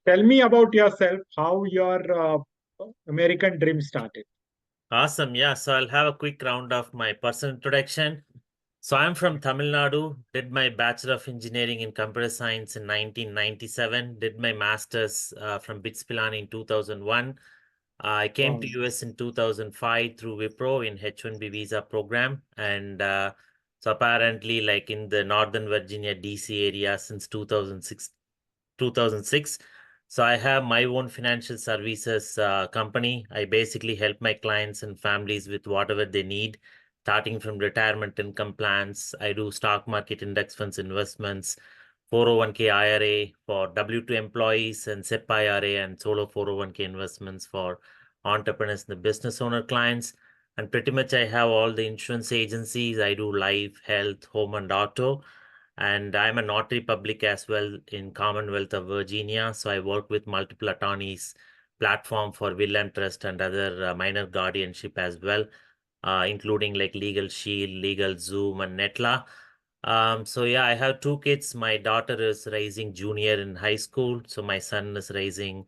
tell me about yourself, how your American dream started. Awesome. Yeah. So I'll have a quick round of my personal introduction. So I'm from Tamil Nadu, did my Bachelor of Engineering in Computer Science in 1997, did my Master's from BITS Pilani in 2001. I came to Wow. US in 2005 through Wipro in H-1B visa program. And so apparently like in the Northern Virginia, DC area since 2006. So I have my own financial services company. I basically help my clients and families with whatever they need, starting from retirement income plans. I do stock market index funds investments, 401k IRA for W2 employees, and SEP IRA and solo 401k investments for entrepreneurs and the business owner clients. And pretty much I have all the insurance agencies. I do life, health, home, and auto. And I'm a notary public as well in Commonwealth of Virginia. So I work with multiple attorneys, platform for will and trust and other minor guardianship as well, including like Legal Shield, Legal Zoom, and Netla. So yeah, I have two kids. My daughter is raising junior in high school. So my son is raising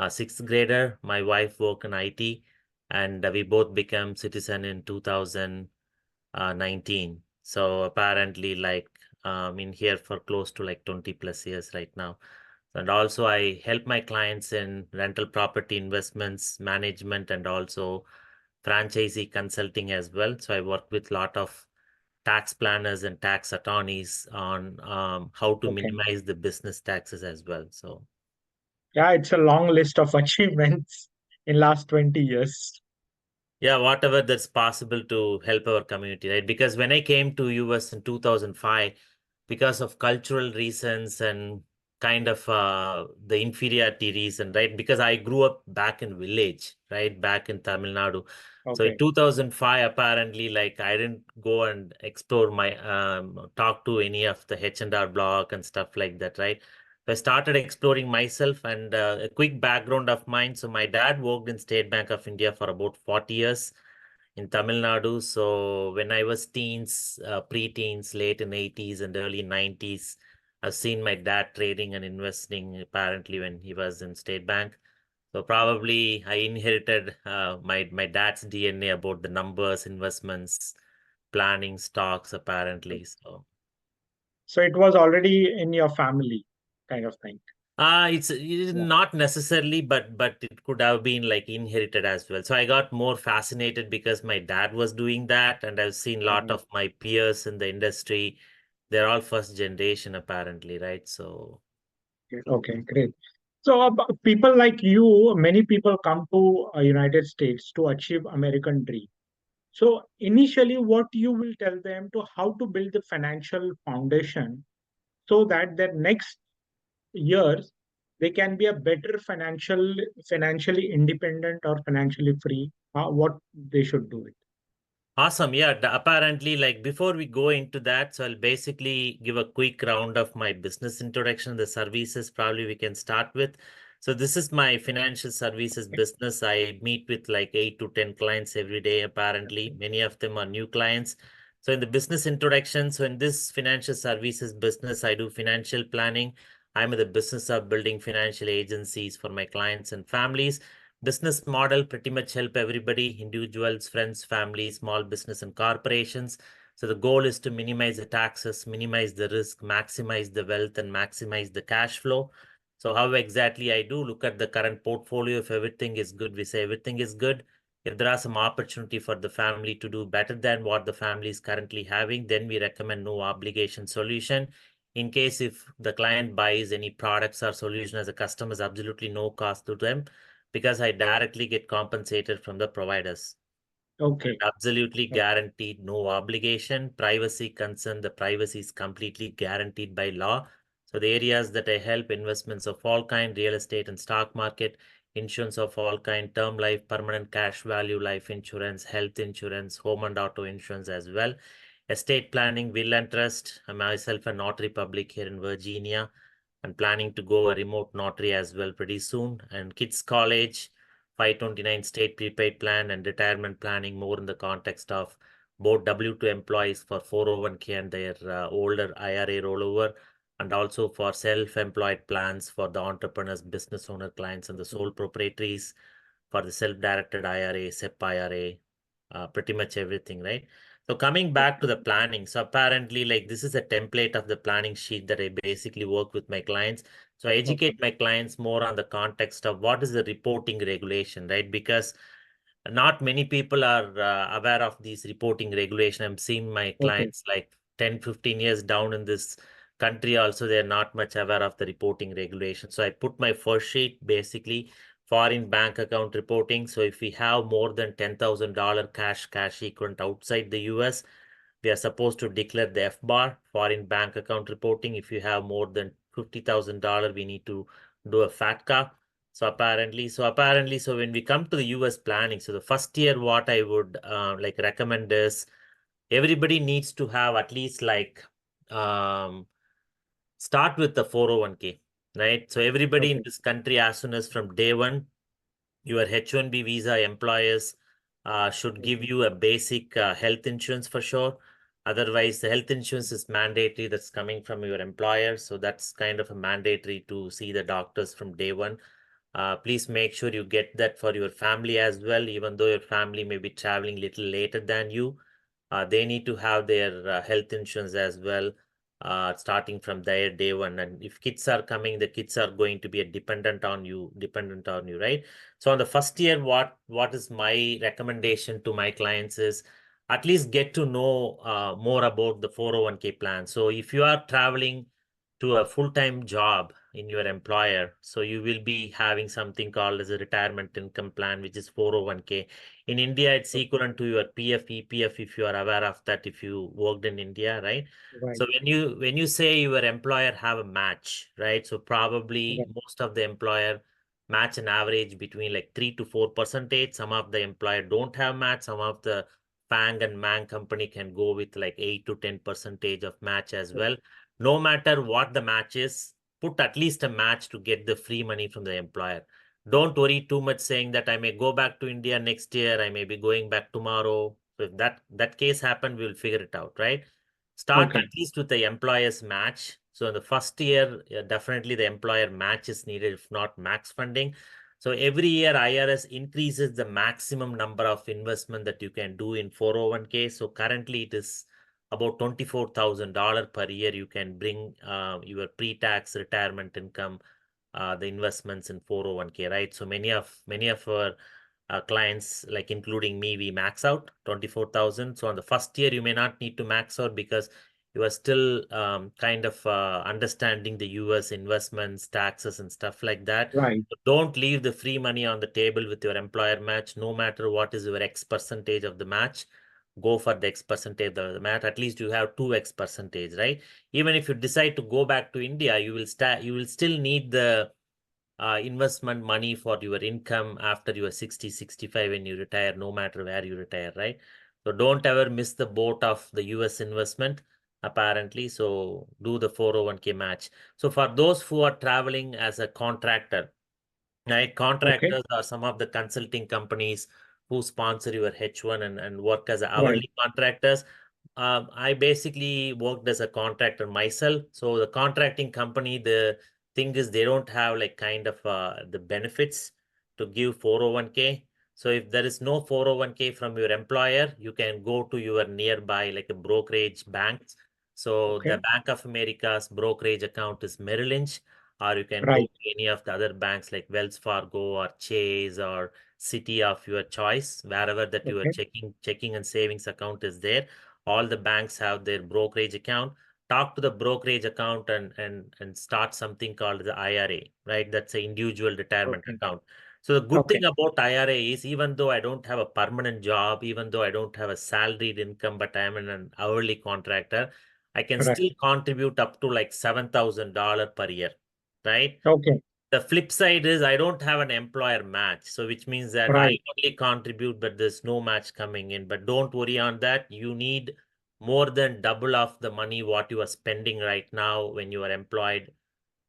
sixth grader. My wife work in IT, and we both became citizen in 2019. So apparently like in here for close to like 20 plus years right now. And also I help my clients in rental property investments, management, and also franchisee consulting as well. So I work with a lot of tax planners and tax attorneys on how to Okay. minimize the business taxes as well. So Yeah, it's a long list of achievements in last 20 years. yeah, whatever that's possible to help our community, right? Because when I came to US in 2005, because of cultural reasons and kind of the inferiority reason, right? Because I grew up back in village, right? Back in Tamil Nadu. So in Okay. 2005, apparently, like I didn't go and explore my, talk to any of the H&R block and stuff like that, right? So I started exploring myself and a quick background of mine. So my dad worked in State Bank of India for about 40 years in Tamil Nadu. So when I was teens, pre-teens, late in 80s and early 90s, I've seen my dad trading and investing apparently when he was in State Bank. So probably I inherited my dad's DNA about the numbers, investments, planning, stocks apparently. So So it was already in your family kind of thing. it's Yeah. not necessarily, but it could have been like inherited as well. So I got more fascinated because my dad was doing that, and I've seen a lot Mhm. of my peers in the industry. They're all first generation apparently, right? So Okay, great. So people like you, many people come to United States to achieve American dream. So initially, what you will tell them to how to build the financial foundation so that their next years they can be a better financially independent or financially free. What they should do it. awesome. Yeah, apparently, like before we go into that, so I'll basically give a quick round of my business introduction, the services probably we can start with. So this is my financial services business. I meet with like 8 to 10 clients every day, apparently. Many of them are new clients. So in the business introduction, so in this financial services business, I do financial planning. I'm in the business of building financial agencies for my clients and families. Business model pretty much help everybody, individuals, friends, families, small business, and corporations. So the goal is to minimize the taxes, minimize the risk, maximize the wealth, and maximize the cash flow. So how exactly I do look at the current portfolio. If everything is good, we say everything is good. If there are some opportunity for the family to do better than what the family is currently having, then we recommend no obligation solution. In case if the client buys any products or solution as a customer, is absolutely no cost to them because I directly get compensated from the providers. Okay. Absolutely guaranteed, no obligation. Privacy concern, the privacy is completely guaranteed by law. So the areas that I help, investments of all kind, real estate and stock market, insurance of all kind, term life, permanent cash value, life insurance, health insurance, home and auto insurance as well. Estate planning, will and trust. I'm myself a notary public here in Virginia. I'm planning to go a remote notary as well pretty soon. And kids college, 529 state prepaid plan and retirement planning more in the context of both W2 employees for 401k and their older IRA rollover. and also for self-employed plans for the entrepreneurs, business owner clients, and the sole proprietaries, for the self-directed IRA, SEP IRA, pretty much everything, right? So coming back to the planning, so apparently like this is a template of the planning sheet that I basically work with my clients. So I Okay. educate my clients more on the context of what is the reporting regulation, right? Because not many people are aware of these reporting regulation. I'm seeing my Okay. clients like 10, 15 years down in this country also, they're not much aware of the reporting regulation. So I put my first sheet basically foreign bank account reporting. So if we have more than $10,000 cash equivalent outside the US, we are supposed to declare the FBAR, foreign bank account reporting. If you have more than $50,000, we need to do a FATCA. So when we come to the US planning, so the first year, what I would like recommend is everybody needs to have at least like start with the 401k, right? So everybody in Okay. this country, as soon as from day one, your H-1B visa employers should give Okay. you a basic health insurance for sure. Otherwise, the health insurance is mandatory that's coming from your employer. So that's kind of a mandatory to see the doctors from day one. Please make sure you get that for your family as well, even though your family may be traveling little later than you. They need to have their health insurance as well, starting from their day one. And if kids are coming, the kids are going to be a dependent on you, right? So on the first year, what is my recommendation to my clients is at least get to know more about the 401k plan. So if you are traveling to a full-time job in your employer, so you will be having something called as a retirement income plan, which is 401k. In India, it's equivalent to your PF, EPF, if you are aware of that, if you worked in India, right? Right. So when you say your employer have a match, right? So probably Right. most of the employer match an average between like 3 to 4%. Some of the employer don't have match. Some of the FANG and MANG company can go with like 8 to 10% of match as well. No matter what the match is, put at least a match to get the free money from the employer. Don't worry too much saying that I may go back to India next year, I may be going back tomorrow. So if that case happen, we'll figure it out, right? Start at Okay. least with the employer's match. So in the first year, yeah, definitely the employer match is needed, if not max funding. So every year IRS increases the maximum number of investment that you can do in 401k. So currently it is about $24,000 per year. You can bring your pre-tax retirement income, the investments in 401k, right? So many of our clients, like including me, we max out 24,000. So on the first year, you may not need to max out because you are still kind of understanding the US investments, taxes, and stuff like that. Right. So don't leave the free money on the table with your employer match, no matter what is your X percentage of the match. Go for the X percentage of the match. At least you have 2X percentage, right? Even if you decide to go back to India, you will still need the investment money for your income after you are 60, 65 when you retire, no matter where you retire, right? So don't ever miss the boat of the US investment, apparently. So do the 401k match. So for those who are traveling as a contractor, right? Okay. Contractors are some of the consulting companies who sponsor your H1 and work as Right. hourly contractors. I basically worked as a contractor myself. So the contracting company, the thing is they don't have like kind of the benefits to give 401k. So if there is no 401k from your employer, you can go to your nearby like a brokerage banks. So the Okay. Bank of America's brokerage account is Merrill Lynch, or you can go Right. to any of the other banks like Wells Fargo or Chase or Citi of your choice, wherever that your Okay. checking and savings account is there. All the banks have their brokerage account. Talk to the brokerage account and start something called the IRA, right? That's an individual retirement Okay. account. So the good thing Okay. about IRA is even though I don't have a permanent job, even though I don't have a salaried income, but I'm an hourly contractor, I can Right. still contribute up to like $7,000 per year, right? Okay. The flip side is I don't have an employer match. So which means that I Right. only contribute, but there's no match coming in. But don't worry on that. You need more than double of the money what you are spending right now when you are employed.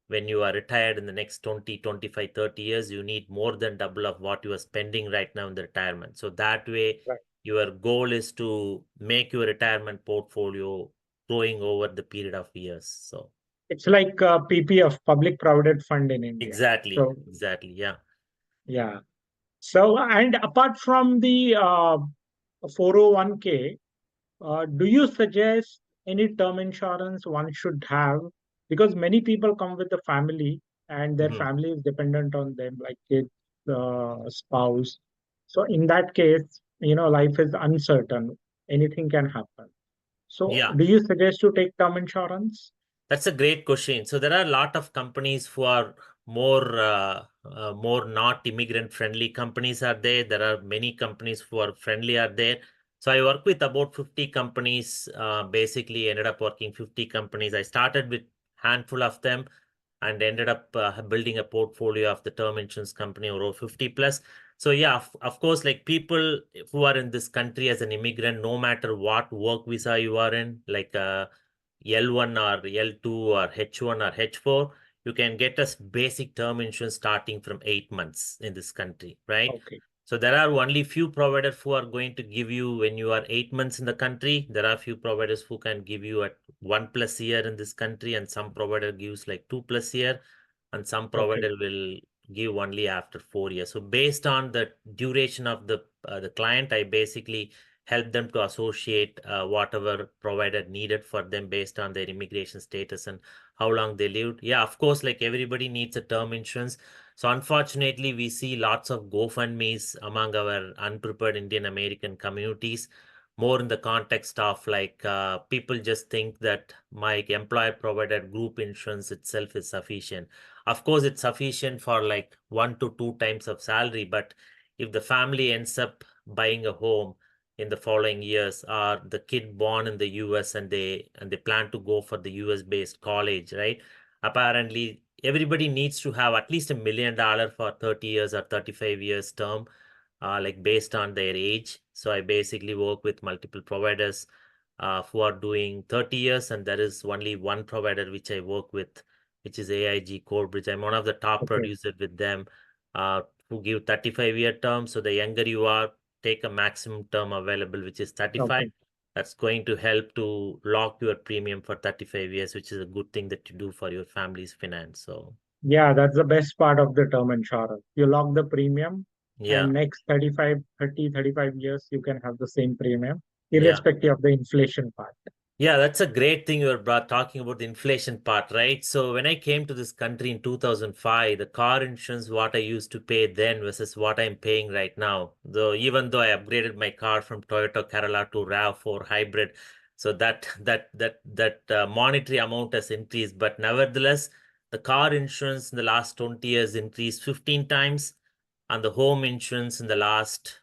When you are retired in the next 20, 25, 30 years, you need more than double of what you are spending right now in the retirement. So that way, Right. your goal is to make your retirement portfolio growing over the period of years. So. It's like PPF, Public Provident Fund in India. Exactly, So exactly. Yeah. yeah. So and apart from the 401k, do you suggest any term insurance one should have? Because many people come with a family and their Mhm. family is dependent on them, like kids, spouse. So in that case, life is uncertain. Anything can happen. So Yeah. do you suggest to take term insurance? That's a great question. So there are a lot of companies who are more not immigrant friendly companies are there. There are many companies who are friendly are there. So I work with about 50 companies, basically ended up working 50 companies. I started with handful of them and ended up building a portfolio of the term insurance company over 50 plus. So yeah, of course, like people who are in this country as an immigrant, no matter what work visa you are in, like L1 or L2 or H1 or H4, you can get a basic term insurance starting from 8 months in this country, right? Okay. So there are only few providers who are going to give you when you are 8 months in the country. There are few providers who can give you at 1+ year in this country, and some provider gives like 2+ year, and some Okay. provider will give only after 4 years. So based on the duration of the client, I basically help them to associate whatever provider needed for them based on their immigration status and how long they lived. Yeah, of course, like everybody needs a term insurance. So unfortunately, we see lots of GoFundMe's among our unprepared Indian American communities, more in the context of like people just think that my employer provided group insurance itself is sufficient. Of course, it's sufficient for like 1 to 2 times of salary, but if the family ends up buying a home in the following years, or the kid born in the US and they plan to go for the US based college, right? Apparently, everybody needs to have at least $1 million for 30 years or 35 years term, like based on their age. So I basically work with multiple providers who are doing 30 years, and there is only one provider which I work with, which is AIG Corebridge. I'm one of the top Okay. producers with them, who give 35-year terms. So the younger you are, take a maximum term available, which is 35. Okay. That's going to help to lock your premium for 35 years, which is a good thing that you do for your family's finance. So Yeah, that's the best part of the term insurance. You lock the premium yeah, and next 35 years, you can have the same premium, yeah. irrespective of the inflation part. Yeah, that's a great thing you're talking about the inflation part, right? So when I came to this country in 2005, the car insurance, what I used to pay then versus what I'm paying right now, though even though I upgraded my car from Toyota Corolla to RAV4 hybrid, so that monetary amount has increased, but nevertheless, the car insurance in the last 20 years increased 15 times, and the home insurance in the last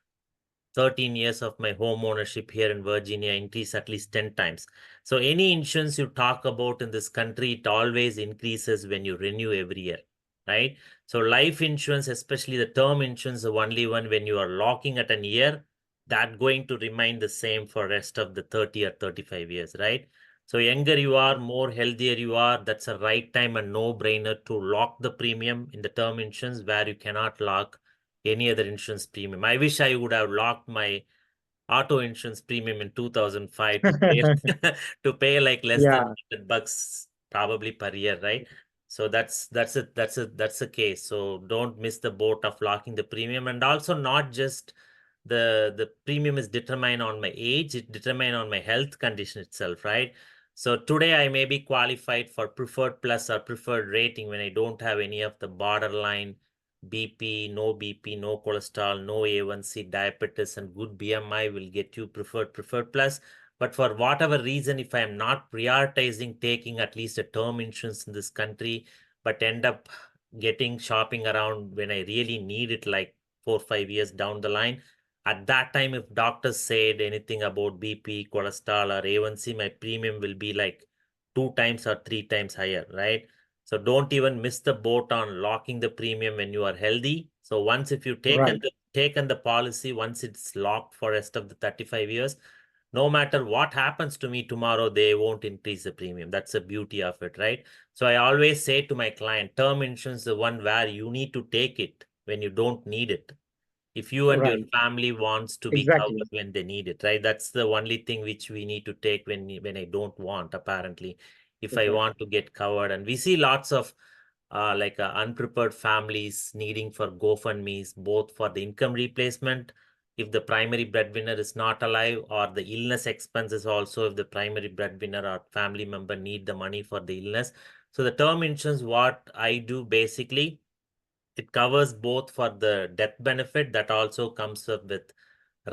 13 years of my home ownership here in Virginia increased at least 10 times. So any insurance you talk about in this country, it always increases when you renew every year, right? So life insurance, especially the term insurance, the only one when you are locking at an year, that going to remain the same for rest of the 30 or 35 years, right? So younger you are, more healthier you are, that's a right time and no-brainer to lock the premium in the term insurance where you cannot lock any other insurance premium. I wish I would have locked my auto insurance premium in 2005 to pay to pay like less than Yeah, $100 probably per year, right? So that's a case. So don't miss the boat of locking the premium, and also not just the premium is determined on my age, it determined on my health condition itself, right? So today I may be qualified for preferred plus or preferred rating when I don't have any of the borderline BP, no cholesterol, no A1C, diabetes, and good BMI will get you preferred plus. But for whatever reason, if I am not prioritizing taking at least a term insurance in this country, but end up getting shopping around when I really need it, like 4 or 5 years down the line, at that time, if doctors said anything about BP, cholesterol, or A1C, my premium will be like 2 times or 3 times higher, right? So don't even miss the boat on locking the premium when you are healthy. So once if you right. taken the policy, once it's locked for rest of the 35 years, no matter what happens to me tomorrow, they won't increase the premium. That's the beauty of it, right? So I always say to my client, term insurance is the one where you need to take it when you don't need it. If you and your Right. family wants to be Exactly. covered when they need it, right? That's the only thing which we need to take when I don't want, apparently. if I Okay. want to get covered. And we see lots of unprepared families needing for GoFundMe's, both for the income replacement if the primary breadwinner is not alive, or the illness expenses also if the primary breadwinner or family member need the money for the illness. So the term insurance, what I do basically, it covers both for the death benefit that also comes up with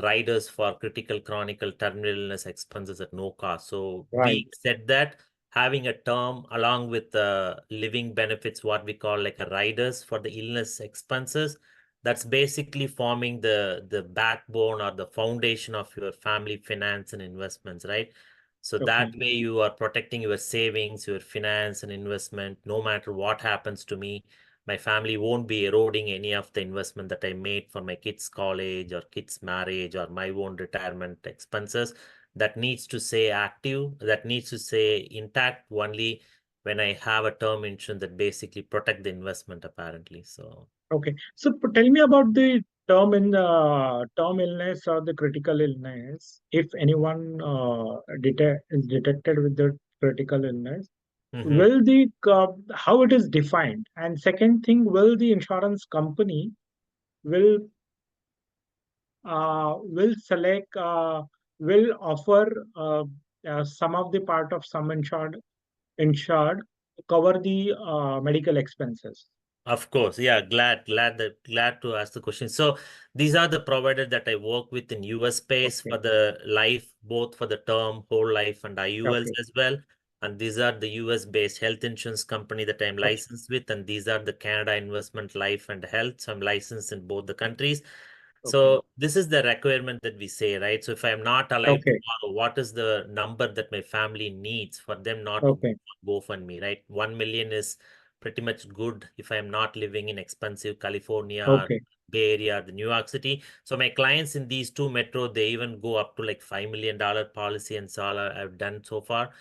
riders for critical, chronic, terminal illness expenses at no cost. So Right. we said that having a term along with the living benefits, what we call like a riders for the illness expenses, that's basically forming the backbone or the foundation of your family finance and investments, right? So that Okay. way you are protecting your savings, your finance and investment. No matter what happens to me, my family won't be eroding any of the investment that I made for my kids' college or kids' marriage or my own retirement expenses. That needs to stay active, that needs to stay intact only when I have a term insurance that basically protect the investment apparently. So Okay. So tell me about the term illness or the critical illness. If anyone is detected with the critical illness, mhm. will the how it is defined? And second thing, will the insurance company will will select will offer some of the part of some insured to cover the medical expenses? Of course, yeah, glad to ask the question. So these are the providers that I work with in US space for Okay. the life, both for the term, whole life, and IULs Okay. as well. And these are the US based health insurance company that I'm Okay. licensed with, and these are the Canada Investment Life and Health. So I'm licensed in both the countries. Okay. So this is the requirement that we say, right? So if I'm not alive Okay. tomorrow, what is the number that my family needs for them not to Okay. go fund me, right? 1 million is pretty much good if I'm not living in expensive California or Okay. Bay Area or the New York City. So my clients in these two metro, they even go up to like $5 million policy, and so all I've done so far.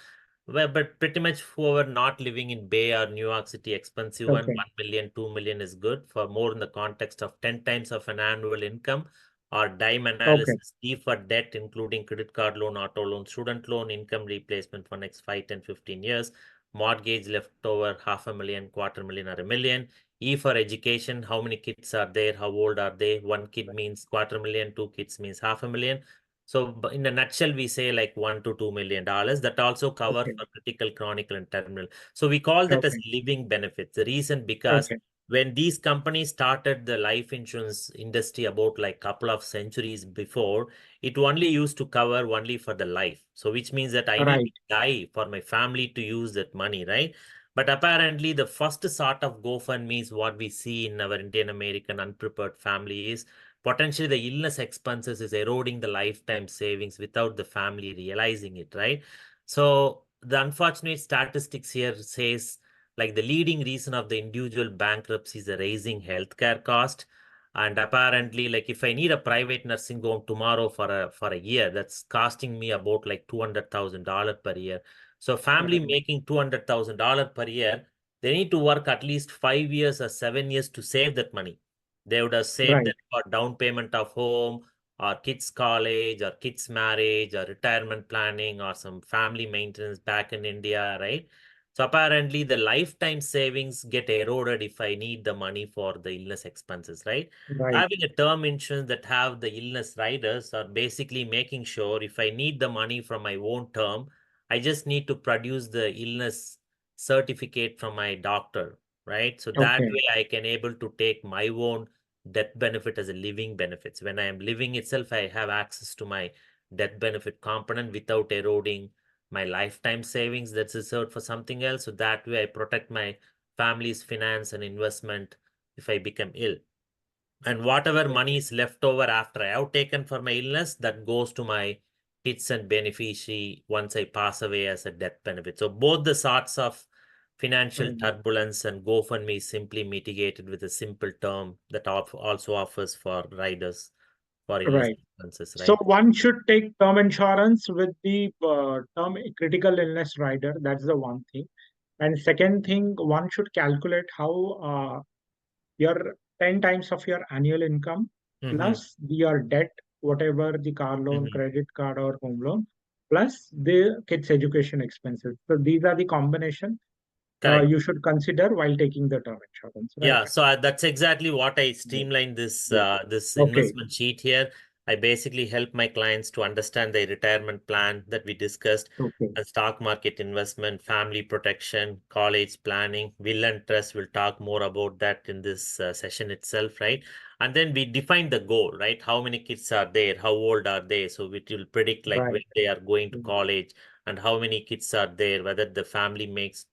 Well, but pretty much whoever not living in Bay or New York City, expensive one, Okay. 1 million, 2 million is good for more in the context of 10 times of an annual income, or dime Okay. analysis, E for debt, including credit card loan, auto loan, student loan, income replacement for next 5, 10, 15 years, mortgage leftover 500,000, 250,000 or a million. E for education, how many kids are there, how old are they? One kid means 250,000, two kids means 500,000. So in a nutshell, we say like $1 to $2 million. That also cover Okay. for critical, chronic, and terminal. So we call that as Okay. living benefits. The reason because Okay. when these companies started the life insurance industry about like couple of centuries before, it only used to cover only for the life. So which means that I need to Right. die for my family to use that money, right? But apparently the first sort of GoFundMe is what we see in our Indian American unprepared family is potentially the illness expenses is eroding the lifetime savings without the family realizing it, right? So the unfortunate statistics here says like the leading reason of the individual bankruptcy is the raising healthcare cost. And apparently, like if I need a private nursing home tomorrow for a year, that's costing me about like $200,000 per year. So family Right. making $200,000 per year, they need to work at least 5 years or 7 years to save that money. They would have saved Right. that for down payment of home or kids' college or kids' marriage or retirement planning or some family maintenance back in India, right? So apparently the lifetime savings get eroded if I need the money for the illness expenses, right? Right. Having a term insurance that have the illness riders are basically making sure if I need the money from my own term, I just need to produce the illness certificate from my doctor, right? So that Okay. way I can able to take my own death benefit as a living benefits. When I am living itself, I have access to my death benefit component without eroding my lifetime savings that's reserved for something else. So that way I protect my family's finance and investment if I become ill. And whatever money Okay. is left over after I have taken for my illness, that goes to my kids and beneficiary once I pass away as a death benefit. So both the sorts of financial Mm. turbulence and GoFundMe is simply mitigated with a simple term that also offers for riders for illness Right. expenses, So right? one should take term insurance with the term critical illness rider. That's the one thing. And second thing, one should calculate how your 10 times of your annual income Mm-hmm. plus your debt, whatever the car loan, Mm-hmm. credit card, or home loan. plus the kids' education expenses. So these are the combination Correct. you should consider while taking the term insurance, right? Yeah, so that's exactly what I Yes. streamlined this Yes. this Okay. investment sheet here. I basically help my clients to understand their retirement plan that we discussed, Okay. and stock market investment, family protection, college planning, will and trust. We'll talk more about that in this session itself, right? And then we define the goal, right? How many kids are there? How old are they? So it will predict like when Right. they are going to Mm. college and how many kids are there, whether the family makes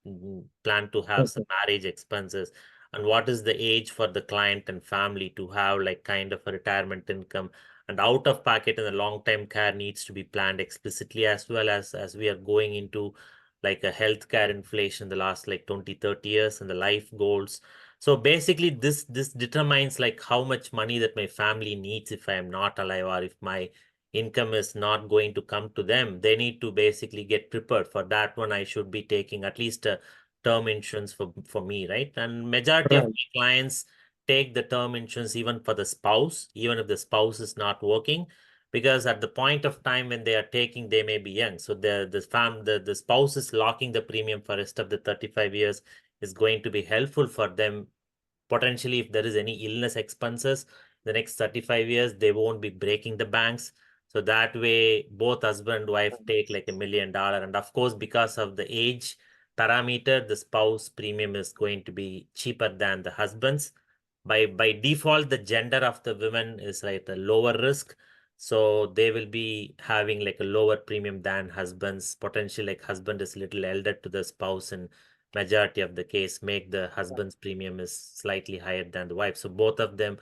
plan to have some Okay. marriage expenses, and what is the age for the client and family to have like kind of a retirement income, and out of pocket and the long term care needs to be planned explicitly, as well as we are going into like a healthcare inflation the last like 20-30 years and the life goals. So basically this determines like how much money that my family needs if I am not alive, or if my income is not going to come to them. They need to basically get prepared for that one. I should be taking at least a term insurance for me, right? And majority of Right. my clients take the term insurance even for the spouse, even if the spouse is not working, because at the point of time when they are taking, they may be young. So the spouse is locking the premium for rest of the 35 years is going to be helpful for them. Potentially, if there is any illness expenses the next 35 years, they won't be breaking the banks. So that way, both husband and wife take like $1 million. And of course, because of the age parameter, the spouse premium is going to be cheaper than the husband's. By default, the gender of the women is like a lower risk. So they will be having like a lower premium than husbands. Potentially, like husband is little elder to the spouse, and majority of the case make the husband's premium is slightly higher than the wife. So both of them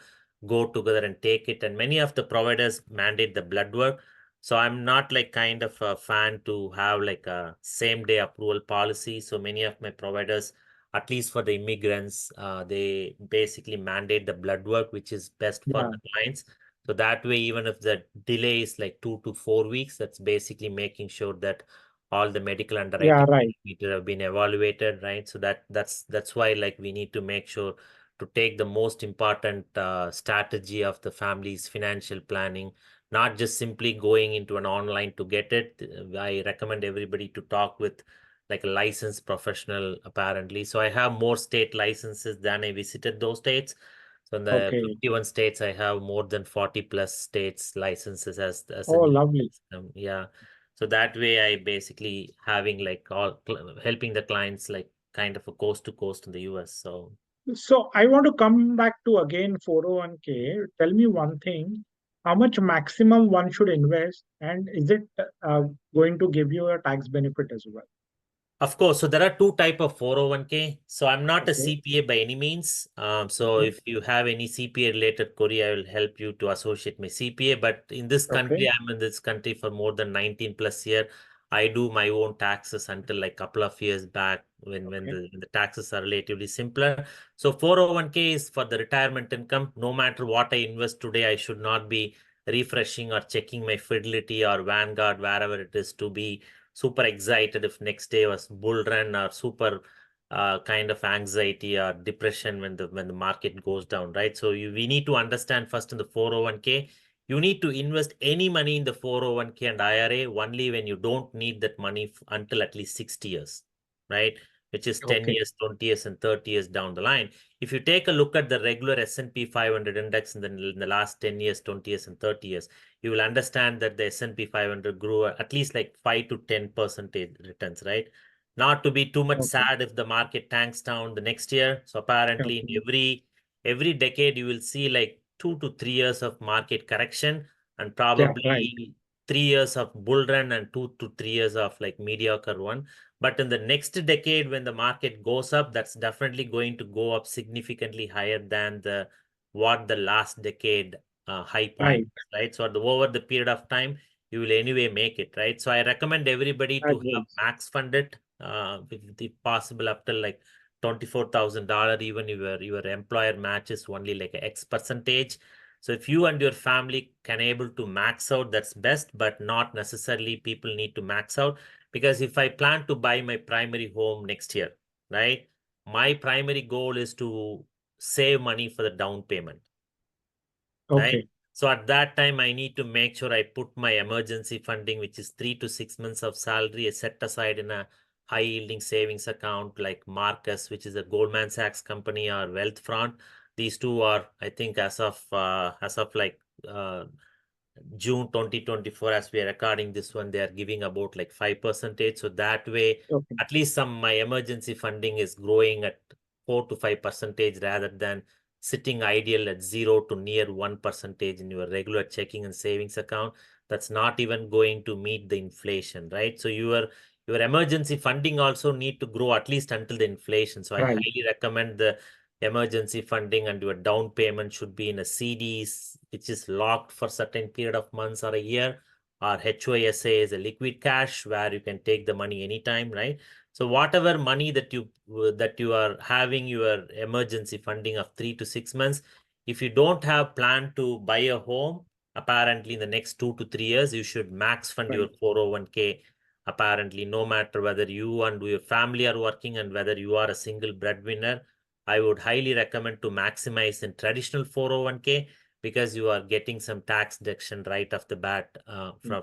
go together and take it. And many of the providers mandate the blood work. So I'm not like kind of a fan to have like a same day approval policy. So many of my providers, at least for the immigrants, they basically mandate the blood work, which is best for Yeah. the clients. So that way, even if the delay is like 2 to 4 weeks, that's basically making sure that all the medical Yeah. underwriting Right. parameters have been evaluated, right? So that's why like we need to make sure to take the most important strategy of the family's financial planning, not just simply going into an online to get it. I recommend everybody to talk with like a licensed professional, apparently. So I have more state licenses than I visited those states. So in the Okay. 51 states, I have more than 40 plus states licenses as a Oh, new lovely. system. Yeah. So that way I basically having like helping the clients like kind of a coast to coast in the US. So So I want to come back to again 401k. Tell me one thing. How much maximum one should invest, and is it going to give you a tax benefit as well? of course, so there are two type of 401k. So I'm not a Okay. CPA by any means. So Okay. if you have any CPA related query, I will help you to associate my CPA. But in this Okay. country, I'm in this country for more than 19 plus year. I do my own taxes until like couple of years back Okay. when the taxes are relatively simpler. So 401k is for the retirement income. No matter what I invest today, I should not be refreshing or checking my Fidelity or Vanguard, wherever it is, to be super excited if next day was bull run, or super kind of anxiety or depression when the market goes down, right? So we need to understand first in the 401k, you need to invest any money in the 401k and IRA only when you don't need that money until at least 60 years, right? Which is 10 Okay. years, 20 years, and 30 years down the line. If you take a look at the regular S&P 500 index in the last 10 years, 20 years, and 30 years, you will understand that the S&P 500 grew at least like 5 to 10% returns, right? Not to be too much Okay. sad if the market tanks down the next year. So apparently in Okay. every decade you will see like 2 to 3 years of market correction, and Yeah. Right. probably 3 years of bull run and 2 to 3 years of like mediocre one. But in the next decade, when the market goes up, that's definitely going to go up significantly higher than the what the last decade high point, Right. right? So over the period of time, you will anyway make it, right? So I recommend everybody to have Agreed. max funded, if possible, up to like $24,000. Even if your employer matches only like a X percentage. So if you and your family can able to max out, that's best, but not necessarily people need to max out, because if I plan to buy my primary home next year, right? My primary goal is to save money for the down payment, right? Okay. So at that time, I need to make sure I put my emergency funding, which is 3 to 6 months of salary, set aside in a high yielding savings account like Marcus, which is a Goldman Sachs company, or Wealthfront. These two are, I think, as of like June 2024, as we are recording this one, they are giving about like 5%. So that way, Okay. at least my emergency funding is growing at 4 to 5% rather than sitting ideal at 0 to near 1% in your regular checking and savings account. That's not even going to meet the inflation, right? So your emergency funding also need to grow at least until the inflation. So I Right. highly recommend the emergency funding, and your down payment should be in a CDs, which is locked for certain period of months or a year, or HOSA is a liquid cash where you can take the money anytime, right? So whatever money that you are having your emergency funding of 3 to 6 months, if you don't have plan to buy a home, apparently in the next 2 to 3 years, you should max fund your Right. 401k. Apparently, no matter whether you and your family are working and whether you are a single breadwinner, I would highly recommend to maximize in traditional 401k, because you are getting some tax deduction right off the bat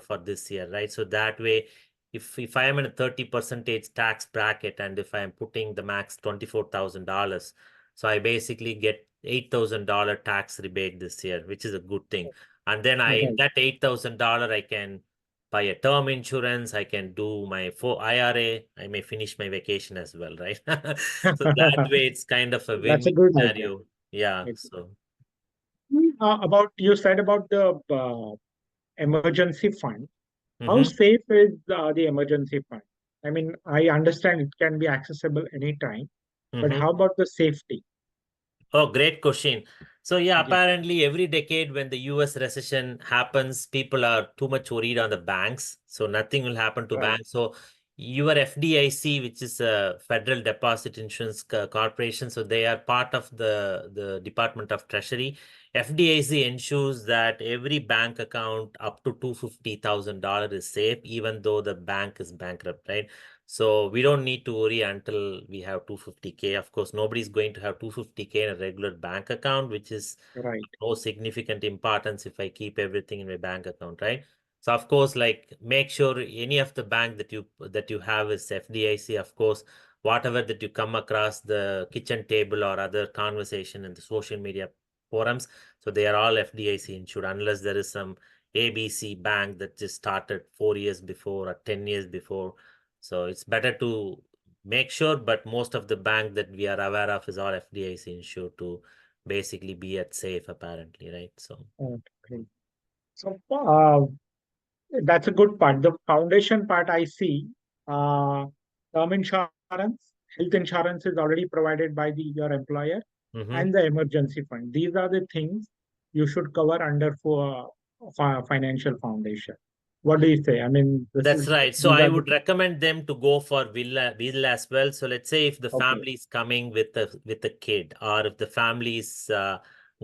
for this year, right? So that way, if I am in a 30 percentage tax bracket, and if I am putting the max $24,000, so I basically get $8,000 tax rebate this year, which is a good thing. And then Right. that $8,000 I can buy a term insurance, I can do my IRA, I may finish my vacation as well, right? So that way it's kind of a That's a win-win good idea. scenario. Yeah. It's, So about you said about the emergency fund. How mhm. safe is the emergency fund? I mean, I understand it can be accessible anytime, but Mhm. how about the safety? Oh, great question. So yeah, Yeah. apparently every decade when the US recession happens, people are too much worried on the banks. So nothing will happen to Right. banks. So your FDIC, which is a Federal Deposit Insurance Corporation, so they are part of the Department of Treasury. FDIC ensures that every bank account up to $250,000 is safe, even though the bank is bankrupt, right? So we don't need to worry until we have 250K. Of course, nobody's going to have 250K in a regular bank account, which is Right. no significant importance if I keep everything in my bank account, right? So of course, like make sure any of the bank that you have is FDIC. Of course, whatever that you come across the kitchen table or other conversation in the social media forums, so they are all FDIC insured, unless there is some ABC bank that just started 4 years before or 10 years before. So it's better to make sure, but most of the bank that we are aware of is all FDIC insured to basically be at safe, apparently, right? So Okay. So that's a good part. The foundation part I see. Uh, Term insurance, health insurance is already provided by your employer, mhm. and the emergency fund. These are the things you should cover under for financial foundation. What do you say? I mean, That's right. So these I are the would recommend them to go for will as well. So let's say if the okay. family is coming with a kid, or if the family is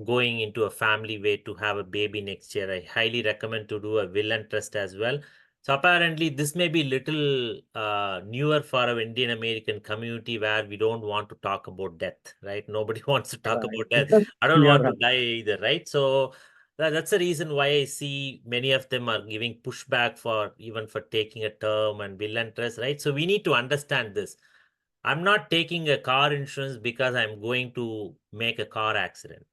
going into a family way to have a baby next year, I highly recommend to do a will and trust as well. So apparently this may be little newer for our Indian American community, where we don't want to talk about death, right? Nobody wants to talk Right. about death. I don't You're want to right. die either, right? So that's the reason why I see many of them are giving pushback for even for taking a term and will and trust, right? So we need to understand this. I'm not taking a car insurance because I'm going to make a car accident.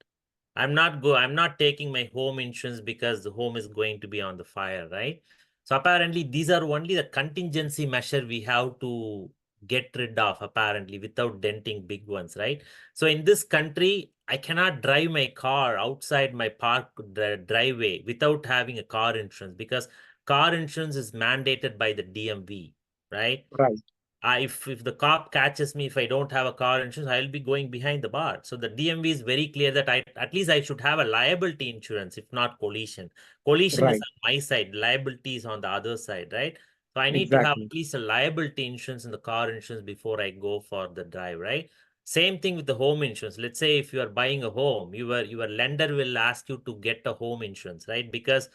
I'm not taking my home insurance because the home is going to be on the fire, right? So apparently these are only the contingency measure we have to get rid of, apparently, without denting big ones, right? So in this country, I cannot drive my car outside my park driveway without having a car insurance, because car insurance is mandated by the DMV, right? Right. If the cop catches me if I don't have a car insurance, I'll be going behind the bar. So the DMV is very clear that I at least I should have a liability insurance, if not collision. Collision is Right. on my side, liability is on the other side, right? So I need to have Exactly. at least a liability insurance in the car insurance before I go for the drive, right? Same thing with the home insurance. Let's say if you are buying a home, your lender will ask you to get a home insurance, right? Because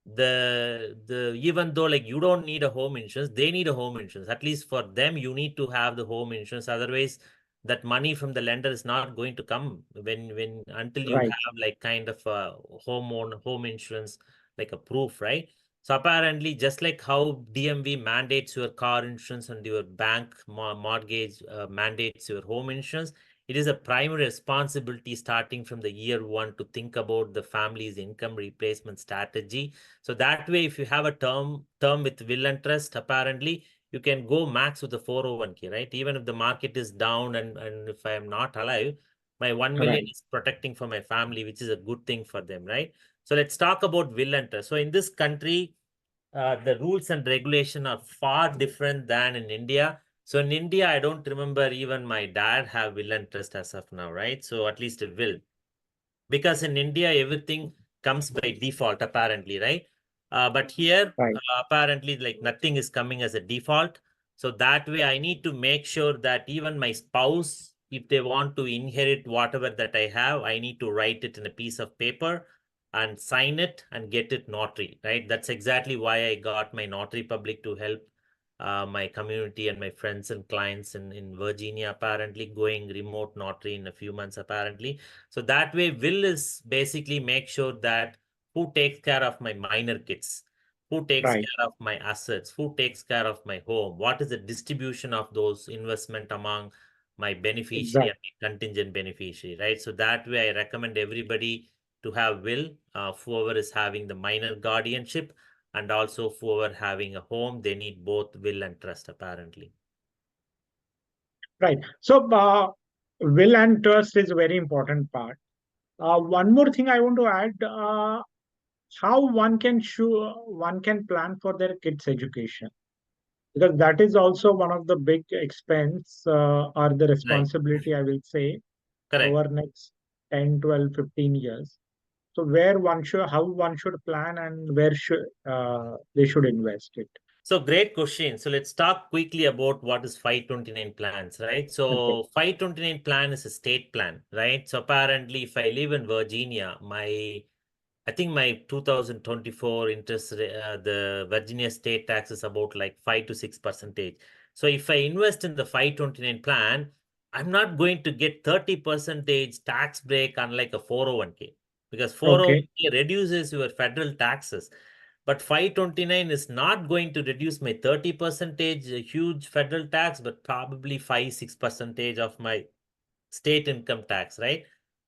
the even though like you don't need a home insurance, they need a home insurance. At least for them, you need to have the home insurance. Otherwise, that money from the lender is not going to come when until you Right. have like kind of a home insurance, like a proof, right? So apparently, just like how DMV mandates your car insurance and your bank mortgage mandates your home insurance, it is a primary responsibility starting from the year one to think about the family's income replacement strategy. So that way, if you have a term with will and trust, apparently you can go max with the 401k, right? Even if the market is down and if I am not alive, my 1 million Right. is protecting for my family, which is a good thing for them, right? So let's talk about will and trust. So in this country, the rules and regulation are far different than in India. So in India, I don't remember even my dad have will and trust as of now, right? So at least a will, because in India everything comes by default apparently, right? But here Right. apparently like nothing is coming as a default. So that way I need to make sure that even my spouse, if they want to inherit whatever that I have, I need to write it in a piece of paper and sign it and get it notary, right? That's exactly why I got my notary public to help my community and my friends and clients in Virginia, apparently going remote notary in a few months apparently. So that way, will is basically make sure that who takes care of my minor kids, who takes Right. care of my assets, who takes care of my home, what is the distribution of those investment among my beneficiary Exactly. and my contingent beneficiary, right? So that way, I recommend everybody to have will, whoever is having the minor guardianship, and also whoever having a home, they need both will and trust apparently. Right. So, will and trust is a very important part. One more thing I want to add, how one can plan for their kids' education, because that is also one of the big expense or the Right. responsibility, I will say, Correct. over next 10, 12, 15 years. So where one should, how one should plan and where should they should invest it. So great question. So let's talk quickly about what is 529 plans, right? Okay. So 529 plan is a state plan, right? So apparently if I live in Virginia, I think my 2024 the Virginia state tax is about like 5 to 6 percentage. So if I invest in the 529 plan, I'm not going to get 30 percentage tax break unlike a 401k, because Okay. 401k reduces your federal taxes. But 529 is not going to reduce my 30 percentage huge federal tax, but probably 5, 6 percentage of my state income tax, right?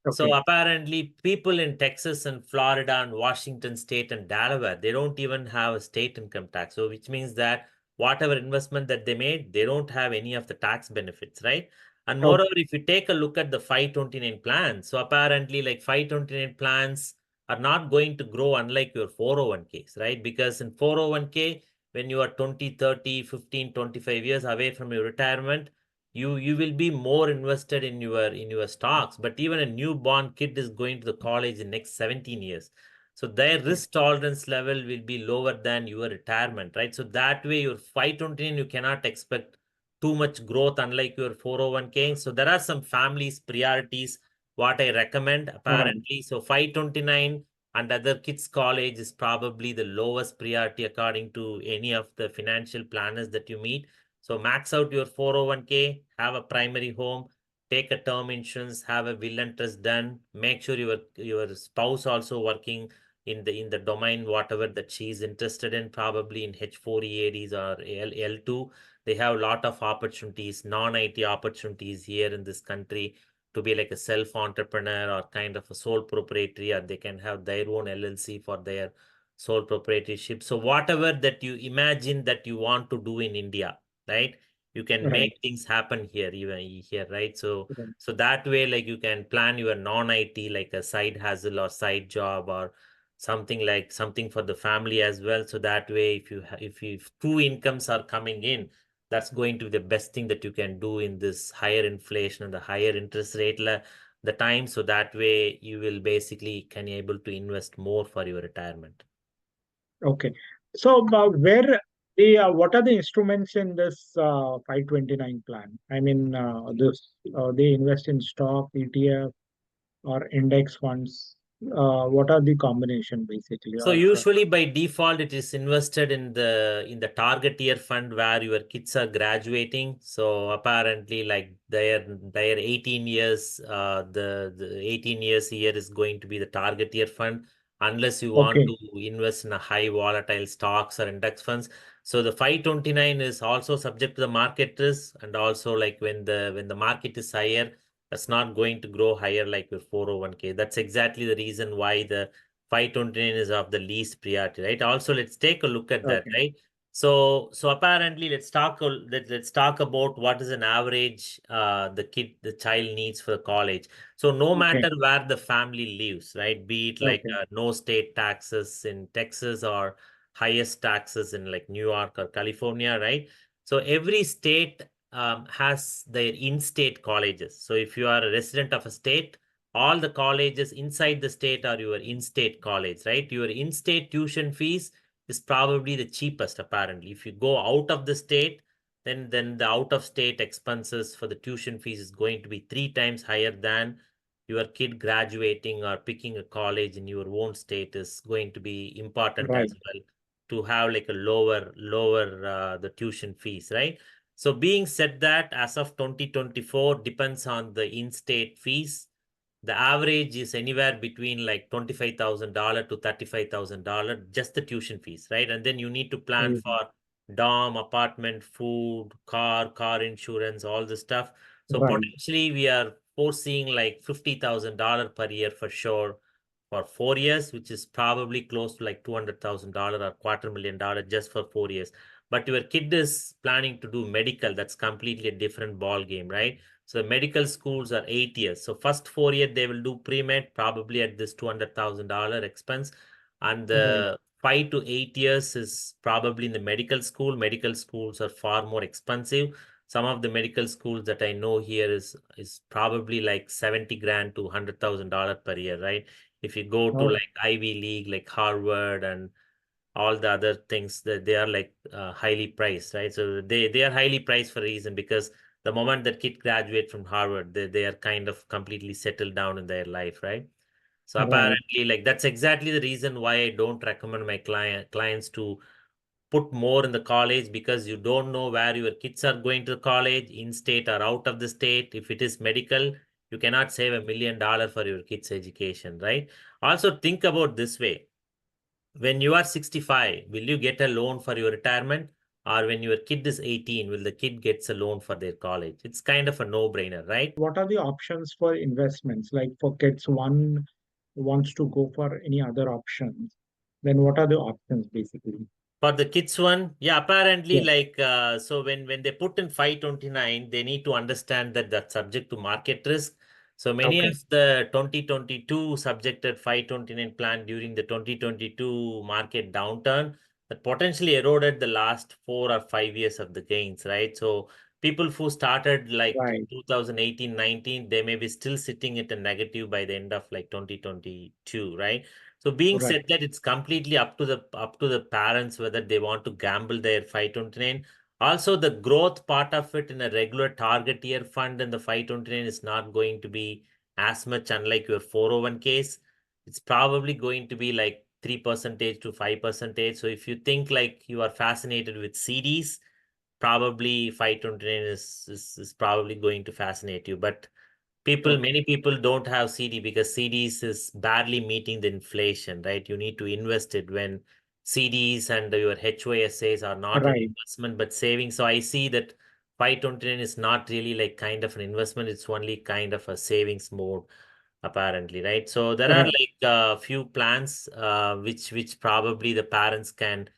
So Okay. apparently people in Texas and Florida and Washington state and Delaware, they don't even have a state income tax. So which means that whatever investment that they made, they don't have any of the tax benefits, right? And Okay. moreover, if you take a look at the 529 plans, so apparently like 529 plans are not going to grow unlike your 401ks, right? Because in 401k, when you are 20, 30, 15, 25 years away from your retirement, you will be more invested in your stocks. But even a newborn kid is going to the college in next 17 years, so their risk tolerance level will be lower than your retirement, right? So that way your 529 you cannot expect too much growth unlike your 401k. So there are some families priorities what I recommend Right. apparently. So 529 and other kids college is probably the lowest priority according to any of the financial planners that you meet. So max out your 401k, have a primary home, take a term insurance, have a will and trust done. Make sure your spouse also working in the domain whatever that she is interested in, probably in H4 EADs or L2. They have a lot of opportunities, non-IT opportunities here in this country to be like a self-entrepreneur or kind of a sole proprietary, or they can have their own LLC for their sole proprietorship. So whatever that you imagine that you want to do in India, right? You can Right. make things happen here, even here, right? So Right. so that way, like you can plan your non-IT like a side hustle or side job or something like something for the family as well. So that way, if two incomes are coming in, that's going to be the best thing that you can do in this higher inflation and the higher interest rate the time. So that way, you will basically can able to invest more for your retirement. Okay. So, where the what are the instruments in this 529 plan? I mean, this they invest in stock, ETF, or index funds. What are the combination basically So of usually by default, it is invested in the target year fund where your kids are graduating. So apparently, like their 18 years, the 18 years year is going to be the target year fund, unless you want okay, to invest in a high volatile stocks or index funds. So the 529 is also subject to the market risk, and also like when the market is higher, that's not going to grow higher like your 401k. That's exactly the reason why the 529 is of the least priority, right? Also, let's take a look at that, okay, right? So apparently, let's talk about what is an average the child needs for college. So no okay, matter where the family lives, right? Be it like okay, no state taxes in Texas or highest taxes in like New York or California, right? So every state has their in-state colleges. So if you are a resident of a state, all the colleges inside the state are your in-state college, right? Your in-state tuition fees is probably the cheapest, apparently. If you go out of the state, then the out-of-state expenses for the tuition fees is going to be 3 times higher than your kid graduating or picking a college in your own state is going to be important right, as well to have like a lower the tuition fees, right? So being said that as of 2024 depends on the in-state fees. The average is anywhere between like $25,000 to $35,000, just the tuition fees, right? And then you need to plan mm, for dorm, apartment, food, car insurance, all the stuff. So right, potentially we are foreseeing like $50,000 per year for sure for 4 years, which is probably close to like $200,000 or $250,000 just for 4 years. But your kid is planning to do medical, that's completely a different ball game, right? So the medical schools are 8 years. So first 4 year they will do pre-med probably at this $200,000 expense, and right, the 5 to 8 years is probably in the medical school. Medical schools are far more expensive. Some of the medical schools that I know here is probably like 70 grand to $100,000 per year, right? If you go to oh, like Ivy League, like Harvard and all the other things, that they are like highly priced, right? So they are highly priced for a reason, because the moment that kid graduate from Harvard, they are kind of completely settled down in their life, right? So right, apparently, like that's exactly the reason why I don't recommend my clients to put more in the college, because you don't know where your kids are going to college, in state or out of the state. If it is medical, you cannot save $1 million for your kids' education, right? Also, think about this way: when you are 65, will you get a loan for your retirement? Or when your kid is 18, will the kid gets a loan for their college? It's kind of a no-brainer, right? what are the options for investments? Like for kids, one wants to go for any other options, then what are the options basically? For the kids one, yeah, apparently Yes. like so when they put in 529, they need to understand that that's subject to market risk. So many of Okay. the 2022 subjected 529 plan during the 2022 market downturn that potentially eroded the last 4 or 5 years of the gains, right? So people who started like Right. 2018-19, they may be still sitting at a negative by the end of like 2022, right? So being Right. said that, it's completely up to the parents whether they want to gamble their 529. Also, the growth part of it in a regular target year fund and the 529 is not going to be as much, unlike your 401ks. It's probably going to be like 3% to 5%. So if you think like you are fascinated with CDs, probably 529 is probably going to fascinate you. But Okay. many people don't have CD because CDs is barely meeting the inflation, right? You need to invest it, when CDs and your HYSAs are not an Right. investment but savings. So I see that 529 is not really like kind of an investment. It's only kind of a savings mode, apparently, right? So there are Right. like a few plans which probably the parents can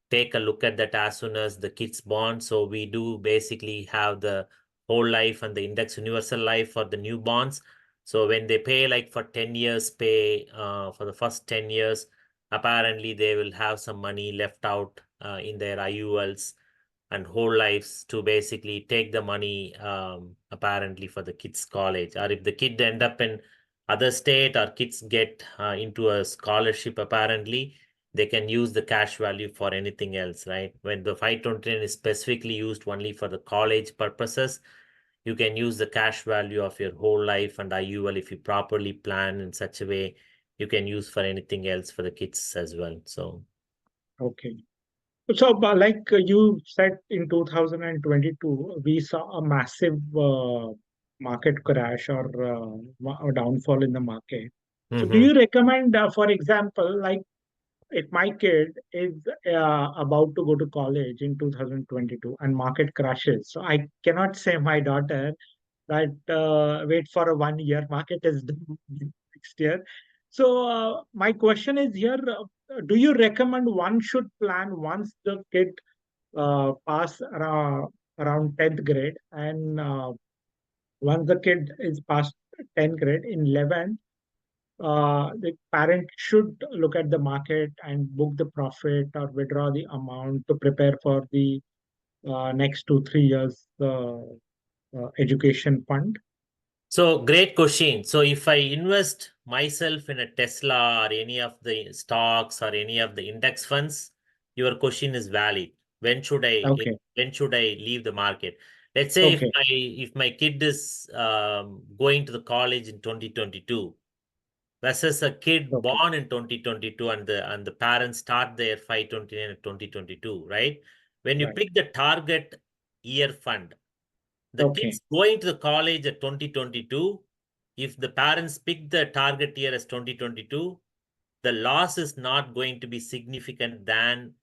take a look at that as soon as the kids born. So we do basically have the whole life and the index universal life for the newborns. So when they pay like for 10 years pay for the first 10 years, apparently they will have some money left out in their IULs and whole lives to basically take the money apparently for the kids college. Or if the kid end up in other state, or kids get into a scholarship, apparently they can use the cash value for anything else, right? When the 529 is specifically used only for the college purposes, you can use the cash value of your whole life and IUL if you properly plan in such a way you can use for anything else for the kids as well. So Okay. So, like you said, in 2022, we saw a massive market crash or a downfall in the market. So, do mhm. you recommend, for example, like if my kid is about to go to college in 2022 and market crashes, so I cannot say my daughter that wait for a 1 year, market is done next year. So my question is here, do you recommend one should plan once the kid pass around 10th grade, and once the kid is past 10th grade in 11th, the parent should look at the market and book the profit or withdraw the amount to prepare for the next 2 3 years education fund? So great question. So if I invest myself in a Tesla or any of the stocks or any of the index funds, your question is valid. Okay, when should I leave the market? Let's say okay, if my kid is going to the college in 2022 versus a kid okay, born in 2022 and the parents start their 529 in 2022, right? When you right, pick the target year fund, the okay, kids going to the college at 2022, if the parents pick the target year as 2022, the loss is not going to be significant than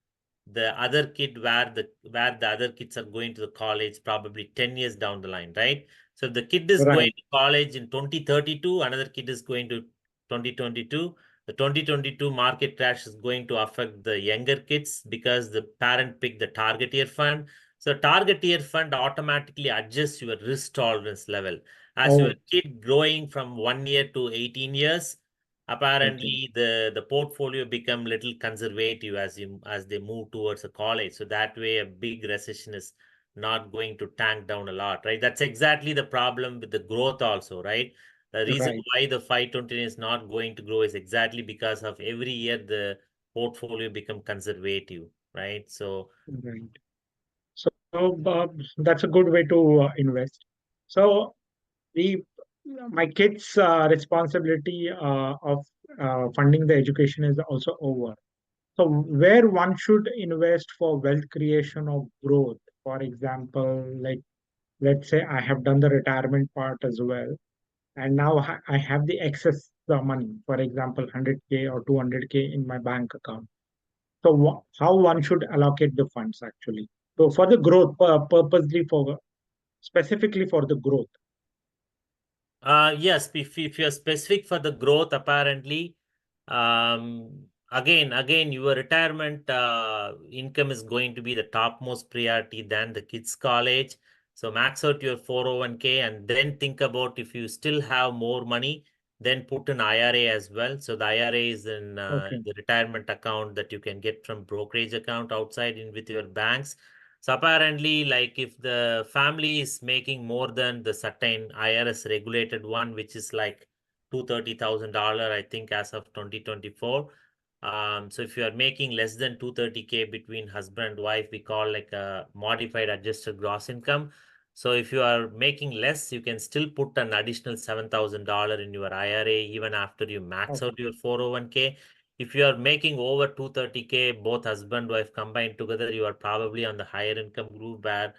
the other kid where the other kids are going to the college probably 10 years down the line, right? So if the kid is going right. to college in 2032, another kid is going to 2022. The 2022 market crash is going to affect the younger kids because the parent picked the target year fund. So target year fund automatically adjusts your risk tolerance level. As your Oh, kid growing from 1 year to 18 years, okay, apparently the portfolio become little conservative as they move towards a college. So that way a big recession is not going to tank down a lot, right? That's exactly the problem with the growth also, right? The reason right, why the 520 is not going to grow is exactly because of every year the portfolio become conservative, right? So right. So that's a good way to invest. So the my kids' responsibility of funding the education is also over. So where one should invest for wealth creation or growth? For example, like let's say I have done the retirement part as well, and now I have the excess money, for example, 100K or 200K in my bank account. So how one should allocate the funds actually? So for the growth, purposely for specifically for the growth. yes, if you're specific for the growth, apparently, again, your retirement income is going to be the topmost priority than the kids' college. So max out your 401k and then think about if you still have more money, then put an IRA as well. So the IRA is in Okay, the retirement account that you can get from brokerage account outside in with your banks. So apparently, like if the family is making more than the certain IRS regulated one, which is like $230,000, I think, as of 2024. So if you are making less than 230K between husband and wife, we call like a modified adjusted gross income. So if you are making less, you can still put an additional $7,000 in your IRA even after you max okay, out your 401k. If you are making over 230K, both husband wife combined together, you are probably on the higher income group where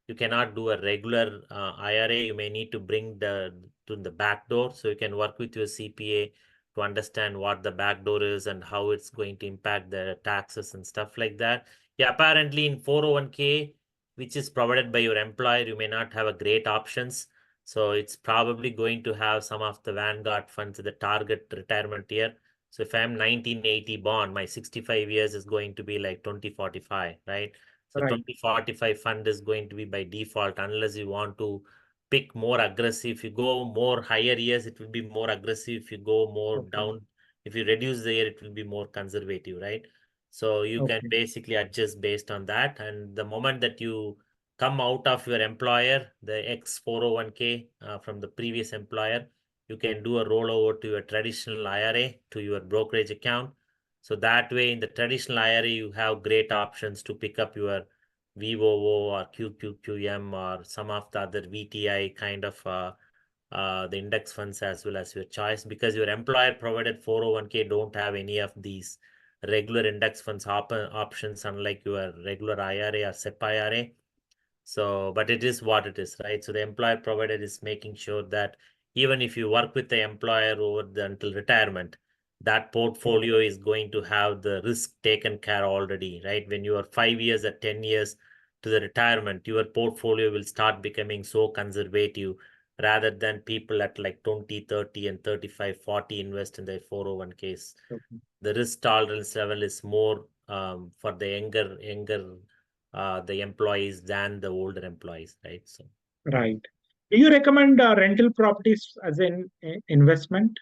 you cannot do a regular IRA. You may need to bring the to the back door, so you can work with your CPA to understand what the back door is and how it's going to impact the taxes and stuff like that. Yeah, apparently in 401k, which is provided by your employer, you may not have a great options. So it's probably going to have some of the Vanguard funds at the target retirement year. So if I'm 1980 born, my 65 years is going to be like 2045, right? So right. 2045 fund is going to be by default unless you want to pick more aggressive. If you go more higher years, it will be more aggressive. If you go more Okay, down, if you reduce the year, it will be more conservative, right? So you can okay, basically adjust based on that. And the moment that you come out of your employer, the X 401k from the previous employer, you can do a rollover to your traditional IRA to your brokerage account. So that way, in the traditional IRA, you have great options to pick up your VOO or QQQM or some of the other VTI kind of the index funds as well as your choice, because your employer provided 401k don't have any of these regular index funds options, unlike your regular IRA or SEP IRA. So, but it is what it is, right? So the employer provided is making sure that even if you work with the employer until retirement, that portfolio is going to have the risk taken care already, right? When you are 5 years or 10 years to the retirement, your portfolio will start becoming so conservative rather than people at like 20, 30 and 35, 40 invest in their 401ks. Okay. The risk tolerance level is more for the younger the employees than the older employees, right? So Right. Do you recommend rental properties as an investment?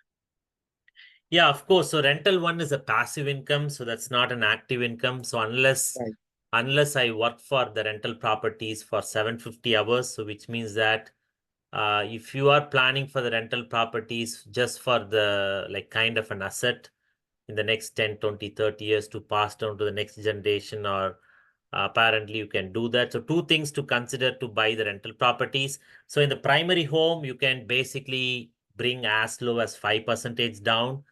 yeah, of course. So rental one is a passive income, so that's not an active income. So Right. unless I work for the rental properties for 750 hours, so which means that if you are planning for the rental properties just for the like kind of an asset in the next 10, 20, 30 years to pass down to the next generation, or apparently you can do that. So two things to consider to buy the rental properties. So in the primary home, you can basically bring as low as 5% down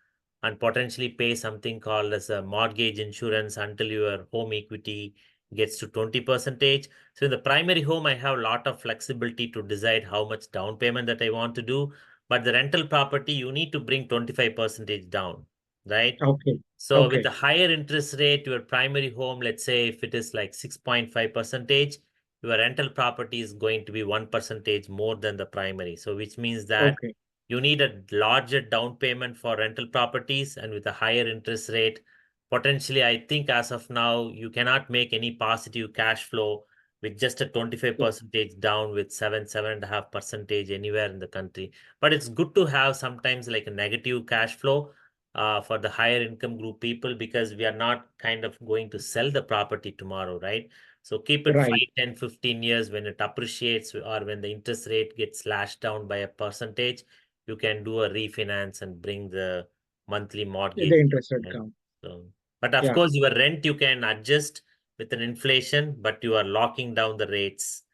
and potentially pay something called as a mortgage insurance until your home equity gets to 20%. So in the primary home, I have a lot of flexibility to decide how much down payment that I want to do. But the rental property, you need to bring 25% down, right? Okay. So with Okay. the higher interest rate, your primary home, let's say if it is like 6.5%, your rental property is going to be 1% more than the primary. So which means that Okay. you need a larger down payment for rental properties, and with a higher interest rate, potentially, I think as of now, you cannot make any positive cash flow with just a 25 Yeah. percentage down with 7.5% anywhere in the country. But it's good to have sometimes like a negative cash flow for the higher income group people, because we are not kind of going to sell the property tomorrow, right? So keep it Right. 5, 10, 15 years. When it appreciates or when the interest rate gets slashed down by a percentage, you can do a refinance and bring the monthly The mortgage interest rate down. count. So, but of Yeah. course, your rent you can adjust with an inflation, but you are locking down the rates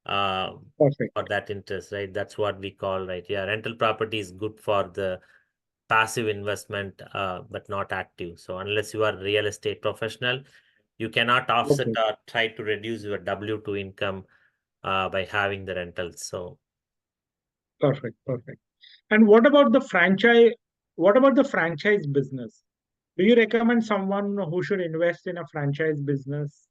uh, for Perfect. that interest, right? That's what we call, right? Yeah, rental property is good for the passive investment, but not active. So unless you are a real estate professional, you cannot offset Okay. or try to reduce your W-2 income by having the rentals. So Perfect. Perfect. And what about the franchise? What about the franchise business? Do you recommend someone who should invest in a franchise business,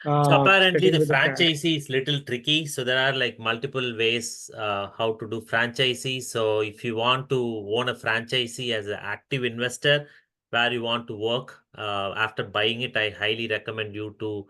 So apparently sitting the with the cash? franchisee is little tricky. So there are like multiple ways how to do franchisee. So if you want to own a franchisee as an active investor where you want to work after buying it, I highly recommend you to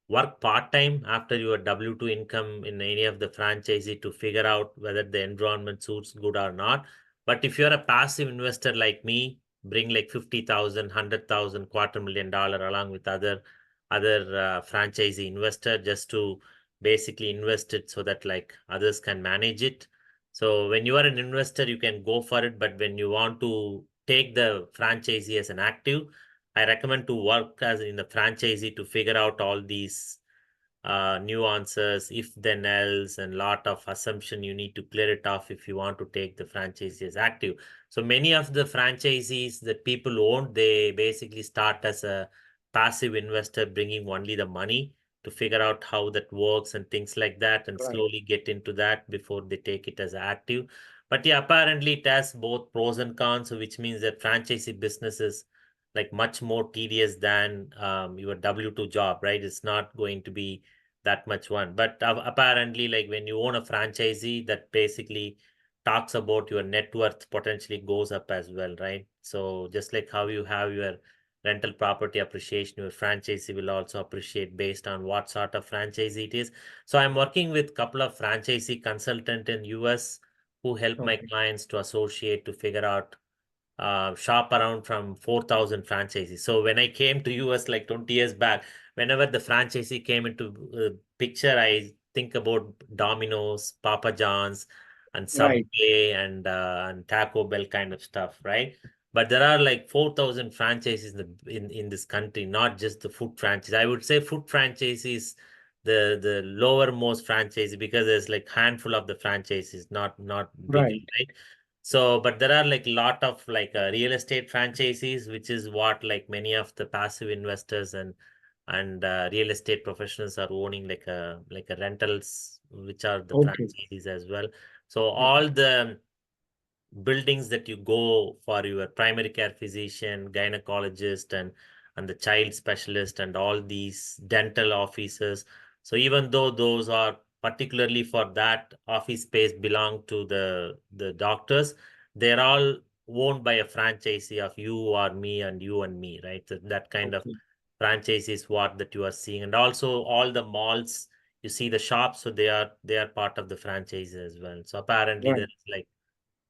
work part-time after your W-2 income in any of the franchisee to figure out whether the environment suits good or not. But if you're a passive investor like me, bring like 50,000, 100,000, $250,000 along with other franchisee investor just to basically invest it so that like others can manage it. So when you are an investor, you can go for it. But when you want to take the franchisee as an active, I recommend to work as in the franchisee to figure out all these nuances, if then else, and lot of assumption you need to clear it off if you want to take the franchisee as active. So many of the franchisees that people own, they basically start as a passive investor, bringing only the money to figure out how that works and things like that, and Right. slowly get into that before they take it as active. But yeah, apparently it has both pros and cons, so which means that franchisee business is like much more tedious than your W-2 job, right? It's not going to be that much one. But apparently, like when you own a franchisee, that basically talks about your net worth potentially goes up as well, right? So just like how you have your rental property appreciation, your franchisee will also appreciate based on what sort of franchisee it is. So I'm working with a couple of franchisee consultant in US who help my Okay. clients to associate to figure out shop around from 4,000 franchisees. So when I came to US like 20 years back, whenever the franchisee came into picture, I think about Domino's, Papa John's, and Right. Subway and Taco Bell kind of stuff, right? But there are like 4,000 franchises in this country, not just the food franchise. I would say food franchises, the lowermost franchise, because there's like handful of the franchises, not bigger, Right. right? So, but there are like lot of like real estate franchises, which is what like many of the passive investors and real estate professionals are owning, like a rentals, which are the Okay. franchises as well. So Okay. all the buildings that you go for your primary care physician, gynecologist, and the child specialist, and all these dental offices. So even though those are particularly for that office space belong to the doctors, they're all owned by a franchisee of you or me and you and me, right? So that kind of Okay. franchise is what that you are seeing. And also all the malls, you see the shops, so they are part of the franchise as well. So apparently Right. there's like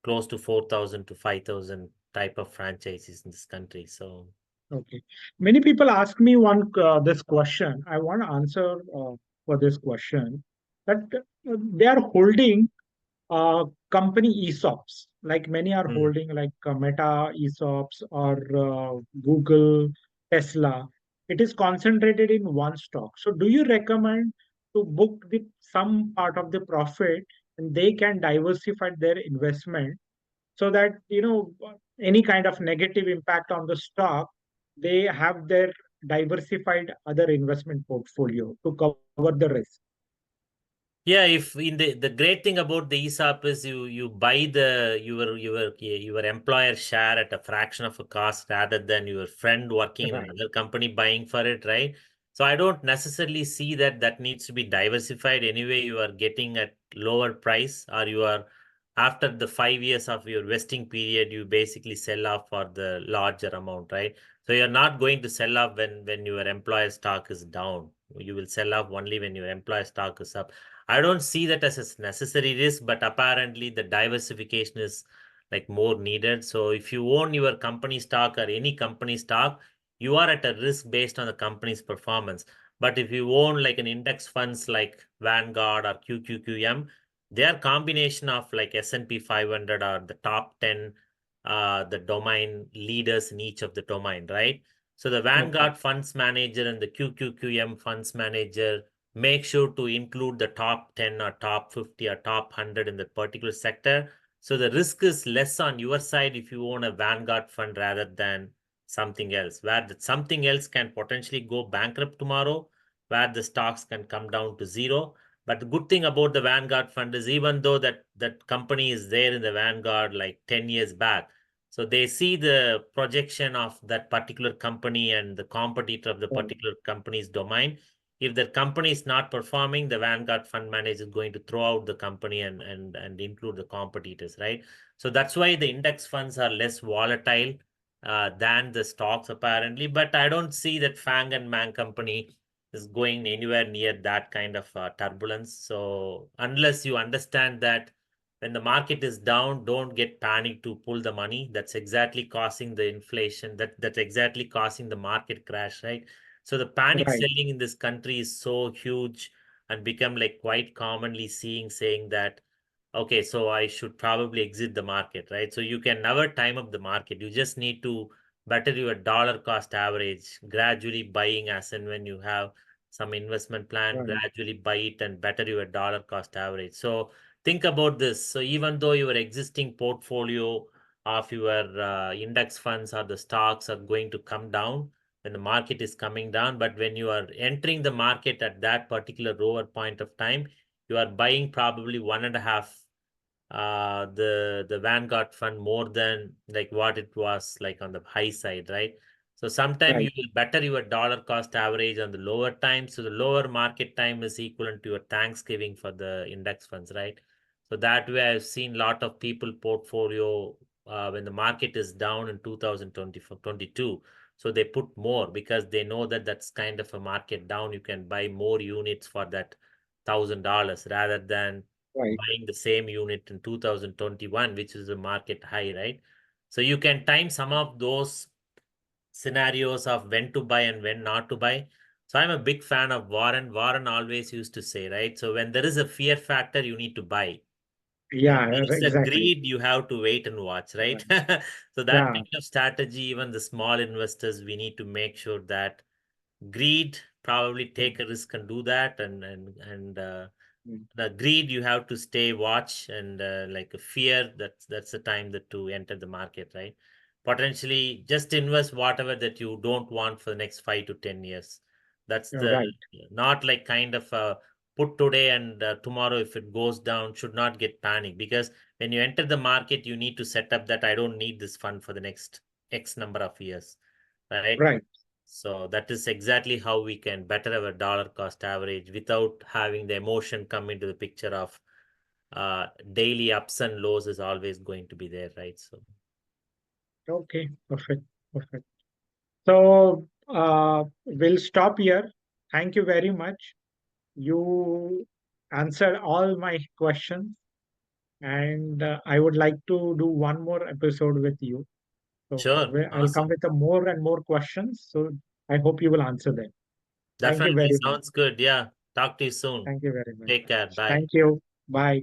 close to 4,000 to 5,000 type of franchises in this country. So, Okay. Many people ask me one this question. I want to answer for this question that they are holding company ESOPs. Like many are mm. holding like Meta ESOPs or Google, Tesla. It is concentrated in one stock. So, do you recommend to book the some part of the profit and they can diversify their investment so that any kind of negative impact on the stock, they have their diversified other investment portfolio to cover the risk. Yeah, if in the great thing about the ESOP is you buy your employer share at a fraction of a cost rather than your friend working in Right. another company buying for it, right? So I don't necessarily see that that needs to be diversified. Anyway, you are getting at lower price, or you are after the 5 years of your vesting period, you basically sell off for the larger amount, right? So you're not going to sell off when your employer stock is down. You will sell off only when your employer stock is up. I don't see that as a necessary risk, but apparently the diversification is like more needed. So if you own your company stock or any company stock, you are at a risk based on the company's performance. But if you own like an index funds like Vanguard or QQQM, they are combination of like S&P 500 or the top 10 the domain leaders in each of the domain, right? So the Okay. Vanguard funds manager and the QQQM funds manager make sure to include the top 10 or top 50 or top 100 in that particular sector. So the risk is less on your side if you own a Vanguard fund rather than something else, where that something else can potentially go bankrupt tomorrow, where the stocks can come down to zero. But the good thing about the Vanguard fund is even though that company is there in the Vanguard like 10 years back, so they see the projection of that particular company and the competitor of the Right. particular company's domain. If the company is not performing, the Vanguard fund manager is going to throw out the company and include the competitors, right? So that's why the index funds are less volatile than the stocks apparently. But I don't see that Fang and Mang company is going anywhere near that kind of turbulence. So unless you understand that when the market is down, don't get panicked to pull the money. That's exactly causing the inflation. That's exactly causing the market crash, right? So the panic Right. selling in this country is so huge and become like quite commonly saying that, okay, so I should probably exit the market, right? So you can never time up the market. You just need to better your dollar cost average, gradually buying as and when you have some investment plan, Right. gradually buy it and better your dollar cost average. So think about this. So even though your existing portfolio of your index funds or the stocks are going to come down, when the market is coming down, but when you are entering the market at that particular lower point of time, you are buying probably one and a half the Vanguard fund more than like what it was like on the high side, right? So sometime you Right. will better your dollar cost average on the lower time. So the lower market time is equivalent to your Thanksgiving for the index funds, right? So that way I've seen a lot of people portfolio when the market is down in 2022. So they put more because they know that that's kind of a market down. You can buy more units for that $1,000 rather than Right. buying the same unit in 2021, which is a market high, right? So you can time some of those scenarios of when to buy and when not to buy. So I'm a big fan of Warren. Warren always used to say, right? So when there is a fear factor, you need to buy. When Yeah. there is a Exactly. greed, you have to wait and watch, right? Right. So that Yeah. kind of strategy, even the small investors, we need to make sure that Greed, probably take Mm, a risk and do that, and mm. the greed you have to stay watch, and like a fear, that's the time that to enter the market, right? Potentially just invest whatever that you don't want for the next 5 to 10 years. That's You're the, right. not like kind of put today and tomorrow if it goes down, should not get panic, because when you enter the market you need to set up that I don't need this fund for the next X number of years, right? Right. So that is exactly how we can better our dollar cost average without having the emotion come into the picture of daily ups and lows is always going to be there, right? So Okay. Perfect. Perfect. So we'll stop here. Thank you very much. You answered all my questions, and I would like to do one more episode with you. So sure, I'll come awesome. with a more and more questions. So I hope you will answer them. Thank you Definitely very much. sounds good. Yeah. Talk to you soon. Thank you very much. Take care. Bye. Thank you. Bye.